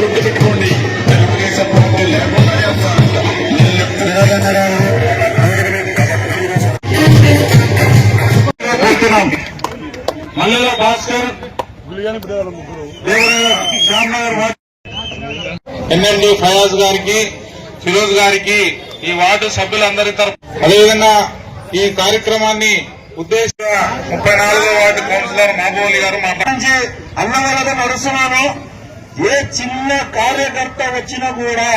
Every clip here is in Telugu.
గుర్తుపెట్టుకోండి, తెలుగుదేశం పార్టీ లేకుండా చేస్తారంట. మల్లెల భాస్కర్, ఎన్ఎండి ఫయాజ్ గారికి, ఫిరోజ్ గారికి, ఈ వార్డు సభ్యులందరి తరఫు, అదేవిధంగా ఈ కార్యక్రమాన్ని ఉద్దేశంగా 34వ వార్డు కౌన్సిలర్ మహబూబ్ గారు మాట్లాడి అన్నవరద నడుస్తున్నాను. ఏ చిన్న కార్యకర్త వచ్చినా కూడా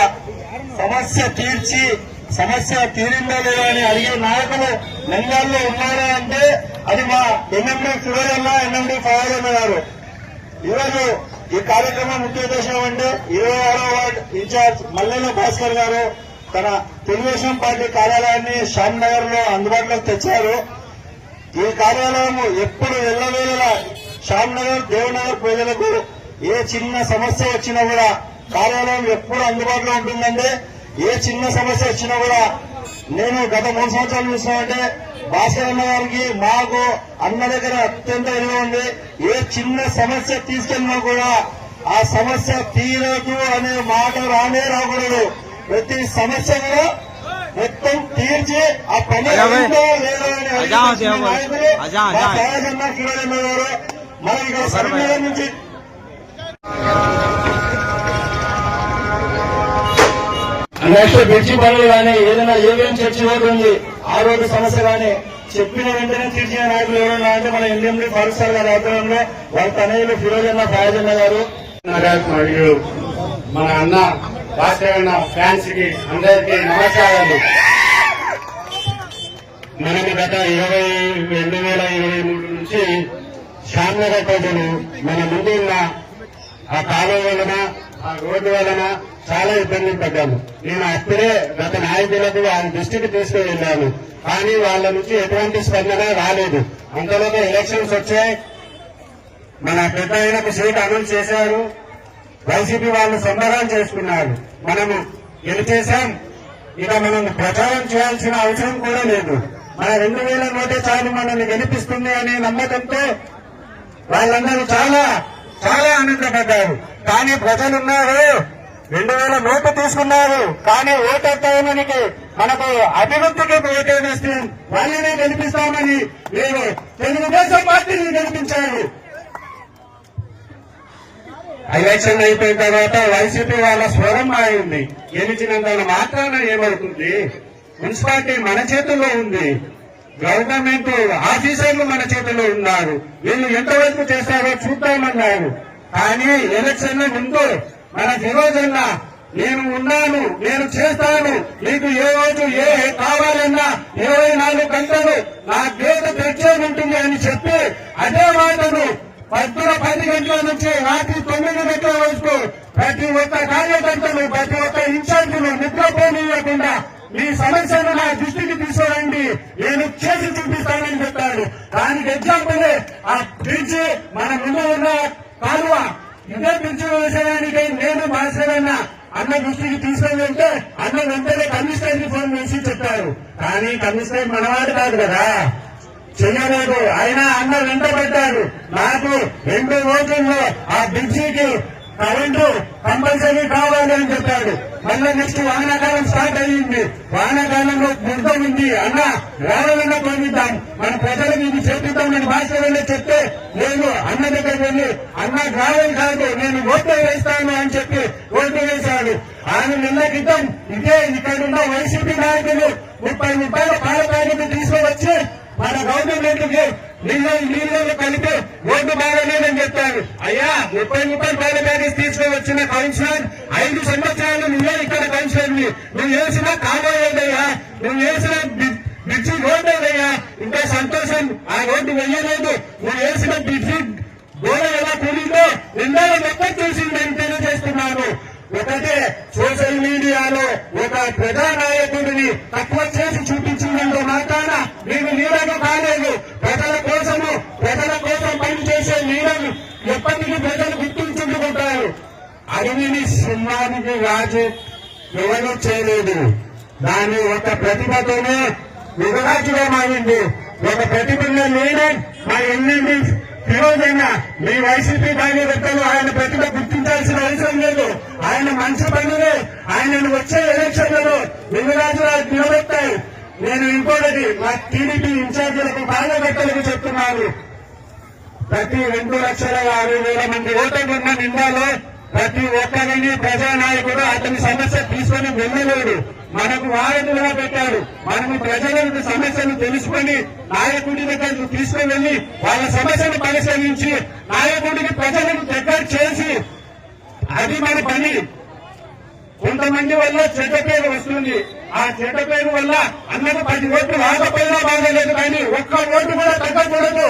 సమస్య తీరిందా లేదా అని అడిగే నాయకులు నంద్యాలలో ఉన్నారా అంటే అది మా ఎన్ఎండి ఫిరోజ్ అన్న, ఎన్ఎండి ఫయాజ్ అన్న గారు. ఈరోజు ఈ కార్యక్రమం ముఖ్య ఉద్దేశం అంటే 26వ వార్డు ఇన్ఛార్జ్ మల్లెల భాస్కర్ గారు తన తెలుగుదేశం పార్టీ కార్యాలయాన్ని శ్యామ్ నగర్ లో అందుబాటులోకి తెచ్చారు. ఈ కార్యాలయం ఎప్పుడు ఎల్లవేళలా శ్యామ్ నగర్, దేవనగర్ ప్రజలకు ఏ చిన్న సమస్య వచ్చినా కూడా కార్యాలయం ఎప్పుడు అందుబాటులో ఉంటుందంటే ఏ చిన్న సమస్య వచ్చినా కూడా నేను గత 3 సంవత్సరాలు చూస్తున్నానంటే భాస్కర్ అన్న గారికి మాకు అన్న దగ్గర అత్యంత విలువ ఉంది. ఏ చిన్న సమస్య తీసుకెళ్ళినా కూడా ఆ సమస్య తీరదు అనే మాట రాకూడదు. ప్రతి సమస్య కూడా మొత్తం తీర్చి ఆ పని లేదో అని నాయకులు ఫయాజ్ అన్న, ఫిరోజ్ అన్న గారు. మనం ఇక్కడ కరీంనగర్ నుంచి నెక్స్ట్ బ్రిడ్జి పనులు కానీ ఏదైనా ఏమేమి చర్చ ఉంది ఆ రోడ్డు సమస్య కానీ చెప్పిన వెంటనే తీర్చిన నాయకులు ఎవరున్నా అంటే మన ఎన్ఎండి ఫారూక్ సార్ గారి ఆధ్వర్యంలో వాళ్ళ తనయులు ఫిరోజ్ అన్న, ఫయాజ్ అన్న గారు మరియు మన అన్న భాస్కర్ అన్న ఫ్యాన్స్ కి అందరికీ నమస్కారాలు. మనకి గత 2023 నుంచి శ్యామ్ నగర్ ప్రజలు మన ముందు ఉన్న ఆ కాలువ వలన, ఆ రోడ్డు వలన చాలా ఇబ్బందులు పడ్డాము. నేను అప్పుడే గత నాయకులకు వాళ్ళ దృష్టికి తీసుకువెళ్లాను, కానీ వాళ్ళ నుంచి ఎటువంటి స్పందన రాలేదు. అంతలోనే ఎలక్షన్స్ వచ్చాయి, మన పెద్ద ఆయనకు సీట్ అనౌన్స్ చేశారు. వైసీపీ వాళ్ళు సంబరాలు చేసుకున్నారు. మనము గెలిచేశాం, ఇక మనం ప్రచారం చేయాల్సిన అవసరం కూడా లేదు. మన 2000 నోటే చాలు మనల్ని గెలిపిస్తుంది అనే నమ్మకంతో వాళ్ళందరూ చాలా చాలా ఆనందపడ్డారు. కానీ ప్రజలున్నారు 2000 నోటు తీసుకున్నారు, కానీ ఓటేస్తామనికి మనకు అభివృద్ధికి ఓటేస్తే వాళ్ళనే గెలిపిస్తామని మీరు తెలుగుదేశం పార్టీని గెలిపించారు. ఎలక్షన్ అయిపోయిన తర్వాత వైసీపీ వాళ్ళ స్వరం అయింది. గెలిచినంత మాత్రాన ఏమవుతుంది? మున్సిపాలిటీ మన చేతుల్లో ఉంది, గవర్నమెంట్ ఆఫీసర్లు మన చేతిలో ఉన్నారు. వీళ్ళు ఎంతవరకు చేస్తారో చూద్దామన్నారు. కానీ ఎలక్షన్ ముందు మన ఫిరోజ్ అన్న నేను ఉన్నాను, నేను చేస్తాను, మీకు ఏ రోజు ఏ కావాలన్నా 24 గంటలు నా గేట తెచ్చే ఉంటుంది అని చెప్పి అదే మాటను 10 గంటల నుంచి రాత్రి 9 గంటల వరకు ప్రతి ఒక్క కార్యకర్తలు, ప్రతి ఒక్క ఇన్ఛార్జీలు నిద్రపోనీయకుండా మీ సమస్యను నా దృష్టికి తీసుకురండి, నేను చేసి చూపిస్తానని చెప్పాడు. దానికి ఎగ్జాంపుల్ ఆ బ్రిడ్జి మన ముందు ఉన్న కాలువ. ఇదే బ్రిడ్జి వేసేదానికి నేను భాస్కరన్న అన్న దృష్టికి తీసుకొని వెళ్తే అన్న వెంటనే కమిషనర్ కి ఫోన్ చేసి చెప్పారు. కానీ కమిషనర్ మనవాడు కాదు కదా, చెయ్యలేదు. అయినా అన్న వెంట పెట్టాడు. నాకు 2 రోజుల్లో ఆ బ్రిడ్జికి కరెంటు కంపల్సరీ కావాలి అని చెప్పాడు. మళ్ళీ నెక్స్ట్ వానాకాలం స్టార్ట్ అయ్యింది. వానాకాలంలో బురద ఉంది. అన్న రావాలన్నా పంపిద్దాం, మన ప్రజలకు ఇది చేపిద్దామని భాషలో చెప్తే నేను అన్న దగ్గరికి వెళ్ళి అన్న గ్రావెల్ కాదు నేను ఓట్లు వేస్తాను అని చెప్పి ఓట్లు వేశాడు. ఆయన నిన్న క్రితం ఇదే ఇక్కడున్న వైసీపీ నాయకులు 30 రూపాయల పాల ప్యాకెట్ తీసుకువచ్చి మన గవర్నమెంట్ కి నీళ్ళు కలిపి ఓటు బాగలేదని చెప్పారు. అయ్యా 30 రూపాయల పాల ప్యాకెట్ తీసుకువచ్చిన కౌన్సిలర్ 5 సంవత్సరాలు నువ్వే ఇక్కడ కౌన్సిలర్ ని, నువ్వు వేసిన కావాలేదయ్యా, నువ్వు వేసిన బ్రిడ్జి రోడ్డు ఏదయ్యా, ఇంకా సంతోషం. ఆ రోడ్డు వెయ్యలేదు, నువ్వు వేసిన బ్రిడ్జి గోడ ఎలా కూలిందో నిన్న మొత్తం చూసిందని తెలియజేస్తున్నాను. ఒకటే సోషల్ మీడియాలో ఒక ప్రజానాయకుడిని తక్కువ చేసి చూపించిందంటూ మాత్రాన నీవు లీడర్లు కాలేదు. ప్రజల కోసం పనిచేసే లీడర్లు ఎప్పటికీ ప్రజలు గుర్తుంచుకుంటారు. అడవిని సింహానికి రాజు ఎవరు చేయలేదు. దాని ఒక ప్రతిభతోనే యువరాజుగా మారింది. ఒక ప్రతిభ లీడర్ మా ఎన్నింటి ఫిరోజ్ అయినా మీ వైసీపీ కార్యకర్తలు ఆయన ప్రతిభ గుర్తించాల్సిన అవసరం లేదు. ఆయన మంచి పనులే ఆయనను వచ్చే ఎలక్షన్లలో వెంగరాజులు నిలబెట్టాయి. నేను ఇంకోటి మా టీడీపీ ఇన్ఛార్జీలకు కార్యకర్తలకు చెప్తున్నాను, ప్రతి 2,60,60,000 మంది ఓటర్లు ఉన్న నిందాలో ప్రతి ఒక్కరిని ప్రజానాయకుడు అతని సమస్య తీసుకొని వెళ్ళలేడు. మనకు వారధులుగా పెట్టారు. మనము ప్రజలకు సమస్యను తెలుసుకొని నాయకుడి దగ్గరకు తీసుకుని వెళ్లి వాళ్ళ సమస్యను పరిశీలించి నాయకుడికి ప్రజలకు దగ్గర చేసి అది మన పని. కొంతమంది వల్ల చెడ్డ పేరు వస్తుంది. ఆ చెడ్డ పేరు వల్ల అన్నకు 10 ఓట్లు రాకపోయినా బాగలేదు, కానీ ఒక్క ఓటు కూడా తగ్గకూడదు.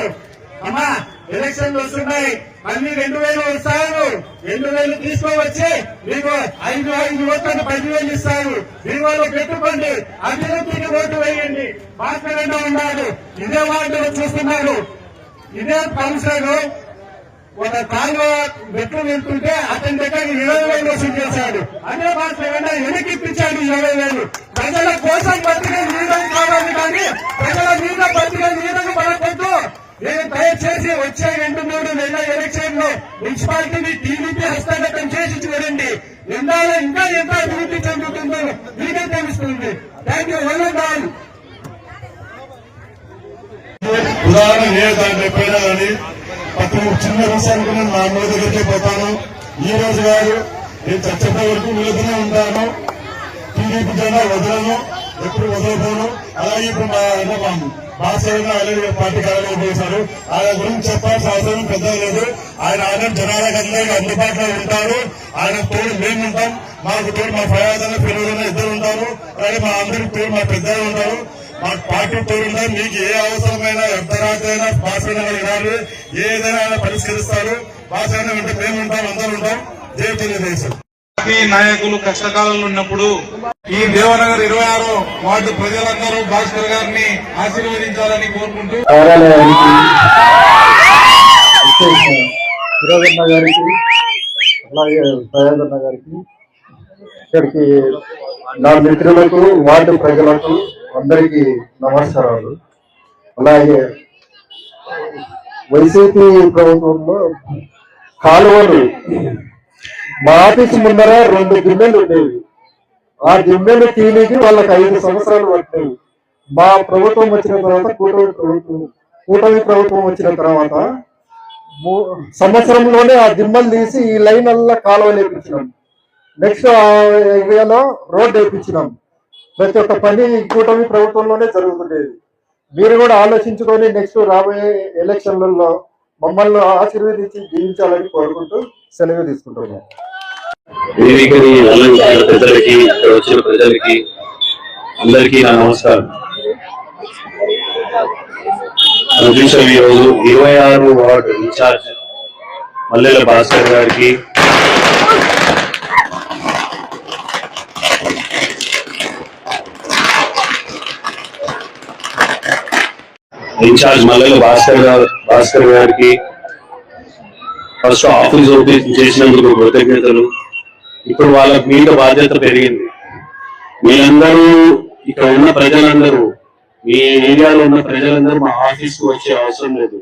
అమ్మా ఎలక్షన్లు వస్తున్నాయి, మళ్ళీ 2,000 ఇస్తారు. 2,000 తీసుకోవచ్చి మీకు 5 ఓట్లకు 10,000 ఇస్తారు. మీ వాళ్ళు పెట్టుకోండి, అభివృద్ధికి ఓటు వేయండి. భాస్కరంగా ఉన్నారు, ఇదే వార్డులు చూస్తున్నారు. ఇదే కౌన్సిలర్ ఒక కాలువ మెట్లు వెళ్తుంటే అతని దగ్గర 20,000 వసూలు చేశాడు. అదే భాస్కరంగా వెనకిప్పించాడు 20,000. ప్రజల కోసం బతికే నీడలు కావాలి, కానీ ప్రజల మీద బతికే నీడలు పడకూడదు. నేను దయచేసి వచ్చే 2-3 నెలల ఎలక్షన్ లో మున్సిపాలిటీని టీడీపీ హస్తగతం చేసి చూడండి. నిందాలో ఇంకా ఎంత అభివృద్ధి చెందుతుందో మీకే తెలుస్తుంది. Thank you. ఉదాహరణ నేను దాన్ని ఎప్పుడైనా కానీ ప్రతి చిన్న విషయానికి నేను నా అమ్మ దగ్గరికి పోతాను. ఈ రోజు కాదు, నేను చచ్చిపోయే వరకు వీళ్ళతోనే ఉంటాను. టీడీపీ జెండా వదలను, ఎప్పుడు వదలపోను. అలాగే ఇప్పుడు మా భాస్కర్ ఆల్రెడీ పార్టీ కార్యాలయం చేశారు. ఆయన గురించి చెప్పాల్సిన అవసరం పెద్దగా లేదు. ఆయన జనాలకు అందరికీ అందుబాటులో ఉంటారు. ఆయన తోడు మేము ఉంటాం, మాకు తోడు మా ప్రయాదన పిల్లలు ఇద్దరు ఉంటారు. అలాగే మా అందరికి తోడు మా పెద్దలు ఉంటారు. మా పార్టీ తోడు ఉంటారు. మీకు ఏ అవసరమైన అర్ధరాత్రి అయినా భాస్కర్ గారు ఏదైనా ఆయన పరిష్కరిస్తారు. భాస్కర్ ఉంటే మేము ఉంటాం, అందరూ ఉంటాం. జై తెలుగుదేశం. నాయకులు కష్టకాలంలో ఉన్నప్పుడు ఈ దేవనగర్ 26వ వార్డు ప్రజలందరూ భాస్కర్ గారిని ఆశీర్వదించాలని కోరుకుంటూ కార్యాలయానికి ఫిరోజన్న గారికి అలాగే ప్రయాదన్న గారికి ఇక్కడికి నా మిత్రులకు వార్డు ప్రజలకు అందరికీ నమస్కారాలు. అలాగే వైసీపీ ప్రభుత్వంలో కాలువలు మా ఆఫీసు ముందర 2 గిన్నెలు ఉండేవి. ఆ గిన్నెలు తీనికి వాళ్ళకి 5 సంవత్సరాలు పట్టినాయి. మా ప్రభుత్వం వచ్చిన తర్వాత కూటమి ప్రభుత్వం వచ్చిన తర్వాత సంవత్సరంలోనే ఆ దిమ్మలు తీసి ఈ లైన్ వల్ల కాలువలు వేయించినాం. నెక్స్ట్ ఆ ఏరియాలో రోడ్డు వేయించినాం. ప్రతి ఒక్క పని కూటమి ప్రభుత్వంలోనే జరుగుతుండేది. మీరు కూడా ఆలోచించుకొని నెక్స్ట్ రాబోయే ఎలక్షన్లలో మమ్మల్ని ఆశీర్వదించి జీవించాలని కోరుకుంటూ సెలవు తీసుకుంటున్నాం. వేదికని అలంకరించిన ప్రజలకి, ఇక్కడ వచ్చిన ప్రజలకి అందరికీ నా నమస్కారం. మనం చూసాం ఈరోజు 26వ వార్డు ఇన్ఛార్జ్ మల్లెల భాస్కర్ గారికి, ఇన్ఛార్జ్ మల్లెల భాస్కర్ గారికి ఫస్ట్ ఆఫీస్ ఓపెన్ చేసినందుకు కృతజ్ఞతలు. ఇప్పుడు వాళ్ళ మీద బాధ్యత పెరిగింది. మీరందరూ ఇక్కడ ఉన్న ప్రజలందరూ, మీ ఏరియాలో ఉన్న ప్రజలందరూ మా ఆఫీస్ కు వచ్చే అవసరం లేదు.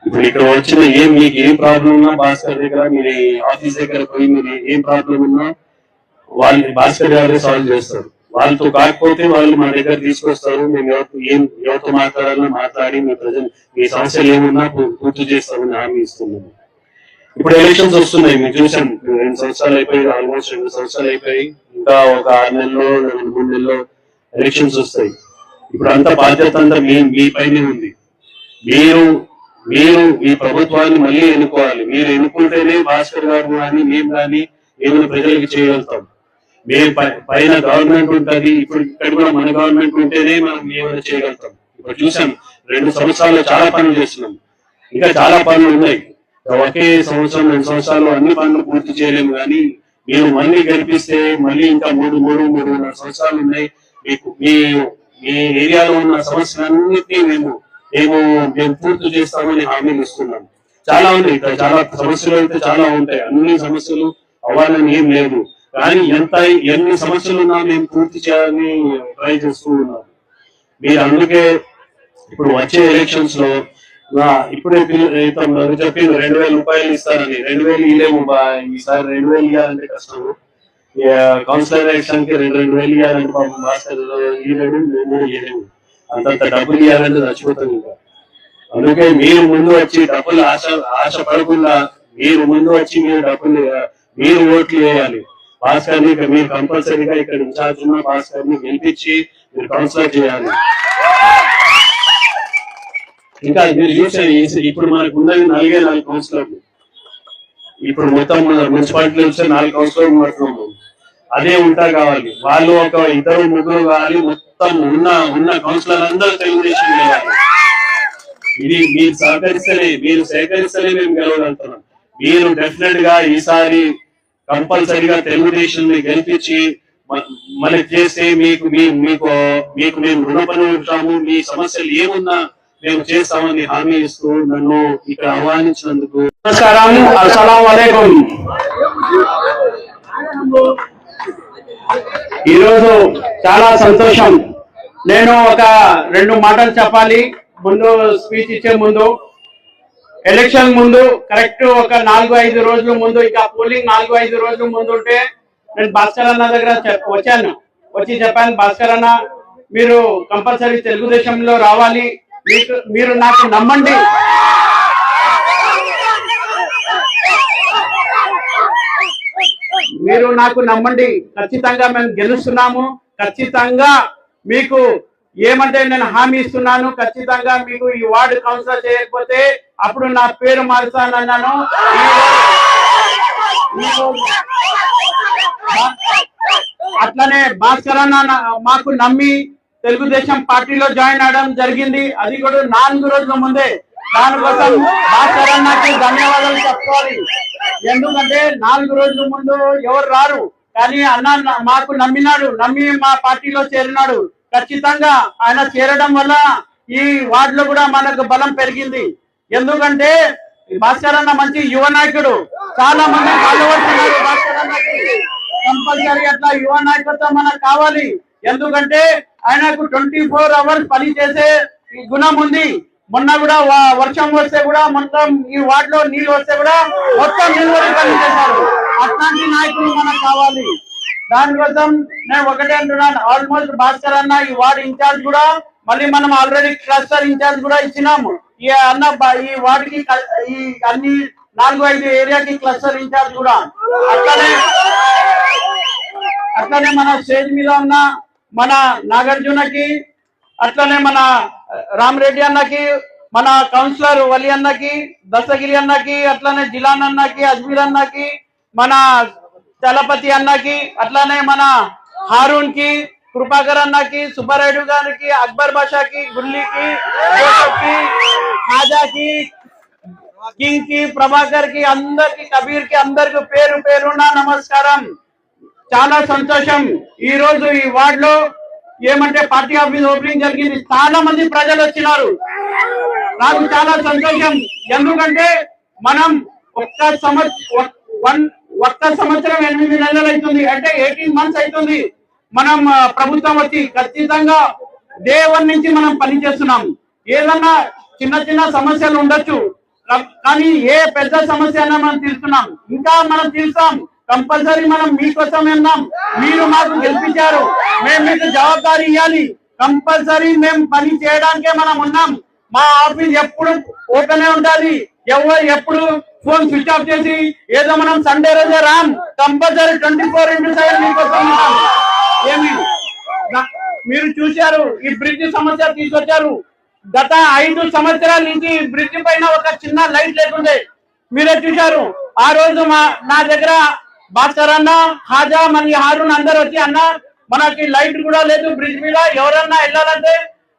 ఇప్పుడు ఇక్కడ వచ్చిన మీకు ఏం ప్రాబ్లం ఉన్నా భాస్కర్ దగ్గర, మీరు ఆఫీస్ దగ్గర పోయి మీరు ఏం ప్రాబ్లం ఉన్నా వాళ్ళు భాస్కర్ గారే సాల్వ్ చేస్తారు. వాళ్ళతో కాకపోతే వాళ్ళు మా దగ్గర తీసుకొస్తారు. మేము ఎవరితో మాట్లాడాలన్నా మాట్లాడి మీ సమస్యలు ఏమున్నా పూర్తి చేస్తామని హామీ ఇస్తున్నాము. ఇప్పుడు ఎలక్షన్స్ వస్తున్నాయి, మీరు చూసాం. 2 సంవత్సరాలు అయిపోయి, ఆల్మోస్ట్ 2 సంవత్సరాలు అయిపోయి, ఇంకా ఒక 6 నెలలో 3 నెలలో ఎలక్షన్స్ వస్తాయి. ఇప్పుడు అంత బాధ్యత అంతా మీ పైనే ఉంది. మీరు ఈ ప్రభుత్వాన్ని మళ్ళీ ఎన్నుకోవాలి. మీరు ఎన్నుకుంటేనే భాస్కర్ గారు కానీ మేము కానీ ఏమైనా ప్రజలకు చేయగలుగుతాం. మేము పైన గవర్నమెంట్ ఉంటుంది, ఇప్పుడు ఇక్కడ కూడా మన గవర్నమెంట్ ఉంటేనే మనం ఏమైనా చేయగలుగుతాం. ఇప్పుడు చూసాం 2 సంవత్సరాల్లో చాలా పనులు చేస్తున్నాం, ఇంకా చాలా పనులు ఉన్నాయి. ఒకే సంవత్సరం 2 సంవత్సరాల్లో అన్ని పనులు పూర్తి చేయలేము. కానీ మీరు మళ్ళీ గెలిపిస్తే మళ్ళీ ఇంకా 3.5 సంవత్సరాలు ఉన్నాయి. మీ ఏరియాలో ఉన్న సమస్యలన్నింటినీ మేము పూర్తి చేస్తామని హామీలు ఇస్తున్నాం. చాలా ఉన్నాయి, ఇక్కడ చాలా సమస్యలు అయితే చాలా ఉంటాయి. అన్ని సమస్యలు అవ్వాలని ఏం లేదు, కానీ ఎన్ని సమస్యలు ఉన్నా మేము పూర్తి చేయాలని ట్రై చేస్తూ ఉన్నాం. మీరు అందుకే ఇప్పుడు వచ్చే ఎలక్షన్స్ లో ఇప్పుడే చెప్పింది 2,000 రూపాయలు ఇస్తారని. 2,000 ఇలేము, ఈసారి 2,000 ఇవ్వాలంటే కష్టము. కౌన్సిలర్ ఎలక్షన్ కి 2,000 ఇవ్వాలంటే పాపం భాస్కర్ ఇవ్వలేడు, నేను ఇవ్వలేము. అంతంత డబ్బులు ఇవ్వాలంటే చచ్చిపోతాం. ఇంకా అందుకే మీరు ముందు వచ్చి డబ్బులు ఆశ పడకుండా మీరు ముందు వచ్చి మీరు ఓట్లు వేయాలి. భాస్కర్ ని మీరు కంపల్సరీగా ఇక్కడ ఇన్ఛార్జ్ ఉన్న భాస్కర్ ని గెలిపించి మీరు కౌన్సిలర్ చేయాలి. ఇంకా మీరు చూసే ఇప్పుడు మనకు ఉన్నది 4 కౌన్సిలర్లు. ఇప్పుడు మొత్తం మున్సిపాలిటీలో చూస్తే 4 కౌన్సిలర్లు పడుతున్నాము. అదే ఉంటా కావాలి, వాళ్ళు ఒక 2-3 కావాలి. మొత్తం ఉన్న కౌన్సిలర్ అందరూ తెలుగుదేశం కావాలి. ఇది మీరు సేకరిస్తేనే మేము గెలవగలుగుతున్నాం. మీరు డెఫినెట్ గా ఈసారి కంపల్సరీగా తెలుగుదేశం గెలిపించి మనకి చేస్తే మీకు మేము రుణపడి ఉంటాము. మీ సమస్యలు ఏమున్నా మేము చేస్తామని హామీ ఇస్తూ నన్ను ఇక్కడ ఆహ్వానించినందుకు నమస్కారం. అస్సలాము అలైకుం. ఈరోజు చాలా సంతోషం. నేను ఒక 2 మాటలు చెప్పాలి. ముందు స్పీచ్ ఇచ్చే ముందు, ఎలక్షన్ ముందు కరెక్ట్ ఒక 4-5 రోజుల ముందు, ఇంకా పోలింగ్ 4-5 రోజుల ముందు ఉంటే నేను భాస్కర్ అన్న దగ్గర వచ్చి చెప్పాను, భాస్కర్ అన్న మీరు కంపల్సరీ తెలుగుదేశంలో రావాలి, మీరు నాకు నమ్మండి, మీరు నాకు నమ్మండి, ఖచ్చితంగా మేము గెలుస్తున్నాము, ఖచ్చితంగా మీకు ఏమంటే నేను హామీ ఇస్తున్నాను, ఖచ్చితంగా మీకు ఈ వార్డు కౌన్సిలర్ చేయకపోతే అప్పుడు నా పేరు మారుస్తానన్నాను. అట్లనే భాస్కర్ అన్న మాకు నమ్మి తెలుగుదేశం పార్టీలో జాయిన్ అవడం జరిగింది. అది కూడా 4 రోజుల ముందే. దానికోసం భాస్కర్ అన్నకి ధన్యవాదాలు చెప్పుకోవాలి. ఎందుకంటే 4 రోజుల ముందు ఎవరు రారు, కానీ అన్న మాకు నమ్మి మా పార్టీలో చేరినాడు. ఖచ్చితంగా ఆయన చేరడం వల్ల ఈ వార్డులో కూడా మనకు బలం పెరిగింది. ఎందుకంటే భాస్కర్ అన్న మంచి యువ నాయకుడు, చాలా మంది ఫాలోవర్స్ ఉన్నారు భాస్కర్ అన్నకి. కంపల్సరీ అట్లా యువ నాయకత్వం మనకు కావాలి. ఎందుకంటే ఆయనకు 24 hours పని చేసే గుణం ఉంది. మొన్న కూడా వర్షం వస్తే కూడా మొత్తం ఈ వార్డులో నీళ్లు వస్తే కూడా మొత్తం నీళ్ళు పని చేశారు. అట్లాంటి నాయకులు మనకు కావాలి. దానికోసం నేను ఒకటే అంటున్నాను, ఆల్మోస్ట్ భాస్కర్ అన్న ఈ వార్డు ఇన్ఛార్జ్ కూడా మళ్ళీ మనం ఆల్రెడీ క్లస్టర్ ఇన్ఛార్జ్ కూడా ఇచ్చినాము. ఈ అన్న ఈ వార్డుకి ఈ అన్ని 4-5 ఏరియాకి క్లస్టర్ ఇన్ఛార్జ్ కూడా. అట్లనే మన స్టేజ్ మీద ఉన్న మన నాగార్జునకి, అట్లనే మన రామరెడ్డి అన్నకి, మన కౌన్సిలర్ వలి అన్నకి, దస్తగిరి అన్నకి, అట్లనే జిలాన్ అన్నకి, అజ్మీర్ అన్నకి, మన చలపతి అన్నకి, అట్లానే మన హారూన్ కి, కృపాకర్ అన్నకి, సుబ్బారెడ్డి గారికి, అక్బర్ బాషాకి, గుల్లీకి, జోసఫ్కి, హాజాకి, కింగ్ కి, ప్రభాకర్ కి, అందరికి, కబీర్ కి, అందరికి పేరు పేరున నమస్కారం. చాలా సంతోషం. ఈ రోజు ఈ వార్డ్ లో ఏమంటే పార్టీ ఆఫీస్ ఓపెనింగ్ జరిగింది. చాలా మంది ప్రజలు వచ్చినారు. నాకు చాలా సంతోషం. ఎందుకంటే మనం ఒక్క సంవత్సరం 8 నెలలు అవుతుంది, అంటే 18 months అవుతుంది మనం ప్రభుత్వం వచ్చి. ఖచ్చితంగా డే 1 నుంచి మనం పనిచేస్తున్నాం. ఏదన్నా చిన్న సమస్యలు ఉండొచ్చు, కానీ ఏ పెద్ద సమస్య అయినా మనం తీరుస్తున్నాం, ఇంకా మనం తీరుస్తాం. కంపల్సరీ మనం మీకోసమే ఉన్నాం. మీరు మాకు గెలిపించారు, మేము మీకు జవాబాదారీ ఇవ్వాలి. కంపల్సరీ మేము పని చేయడానికే మనం ఉన్నాం. మా ఆఫీస్ ఎప్పుడు ఓపెన్ ఉండాలి. ఎప్పుడు ఫోన్ స్విచ్ ఆఫ్ చేసి ఏదో మనం సండే రోజే రాం. కంపల్సరీ 24/7 మీకోసం ఉన్నాం. ఏమి మీరు చూశారు, ఈ బ్రిడ్జ్ సమస్య తీసుకొచ్చారు. గత 5 సంవత్సరాల నుంచి బ్రిడ్జ్ పైన ఒక చిన్న లైట్ లేకుండే మీరే చూశారు. ఆ రోజు నా దగ్గర భాస్కర్ అన్న, హాజా, మన హారూన్ అందరు వచ్చి అన్న మనకి లైట్ కూడా లేదు బ్రిడ్జ్ మీద, ఎవరన్నా వెళ్ళాలంటే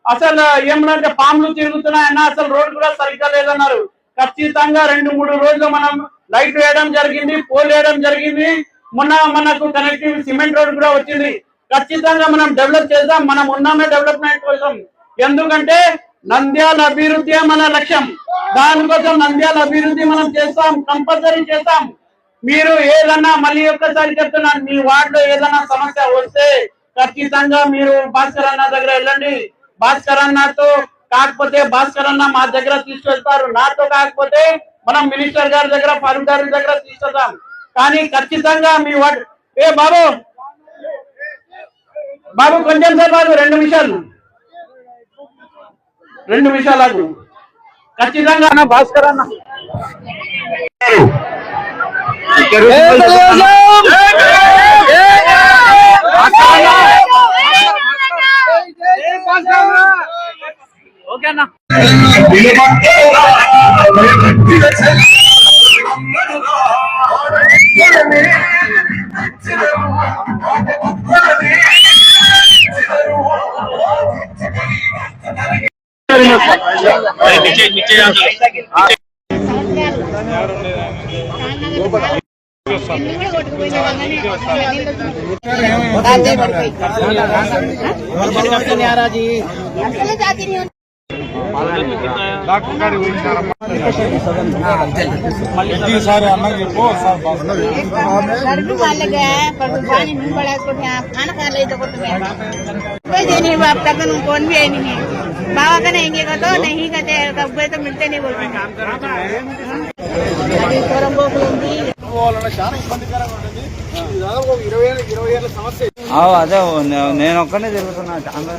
అసలు ఏమన్నా పాములు తిరుగుతున్నాయన్న, అసలు రోడ్ కూడా సరిగ్గా లేదన్నారు. ఖచ్చితంగా 2-3 రోజులు మనం లైట్ వేయడం జరిగింది, పోల్ వేయడం జరిగింది. మొన్న మనకు కనెక్టివ్ సిమెంట్ రోడ్ కూడా వచ్చింది. ఖచ్చితంగా మనం డెవలప్ చేద్దాం. మనం ఉన్నామే డెవలప్మెంట్ కోసం. ఎందుకంటే నంద్యాల అభివృద్ధి మన లక్ష్యం. దానికోసం నంద్యాల అభివృద్ధి మనం చేస్తాం, కంపల్సరీ చేస్తాం. మీరు ఏదన్నా మళ్ళీ ఒక్కసారి చెప్తున్నాను, మీ వార్డులో ఏదైనా సమస్య వస్తే ఖచ్చితంగా మీరు భాస్కర్ అన్న దగ్గర వెళ్ళండి. భాస్కర్ అన్నతో కాకపోతే భాస్కర్ అన్న మా దగ్గర తీసుకెళ్తారు. నాతో కాకపోతే మనం మినిస్టర్ గారి దగ్గర, ఫారూక్ గారి దగ్గర తీసుకెళ్తాం. కానీ ఖచ్చితంగా మీ వార్డు ఏ బాబు బాబు కొంచెం సేపు ఆగు, 2 నిమిషాలు ఆగు. ఖచ్చితంగా అన్న భాస్కర్ అన్న ఓకే అన్న. ఈసారి అన్నకి చెప్పు लड्डू वाले गए पर पानी नहीं पड़ा इसको खाना खा ले तो कोई दे नहीं बाप तक कौन भी है नहीं बाबा का नहीं का तो नहीं कहते कब गए तो मिलते नहीं बोलते అదే నేను ఒక్కనే తిరుగుతున్నా చాలా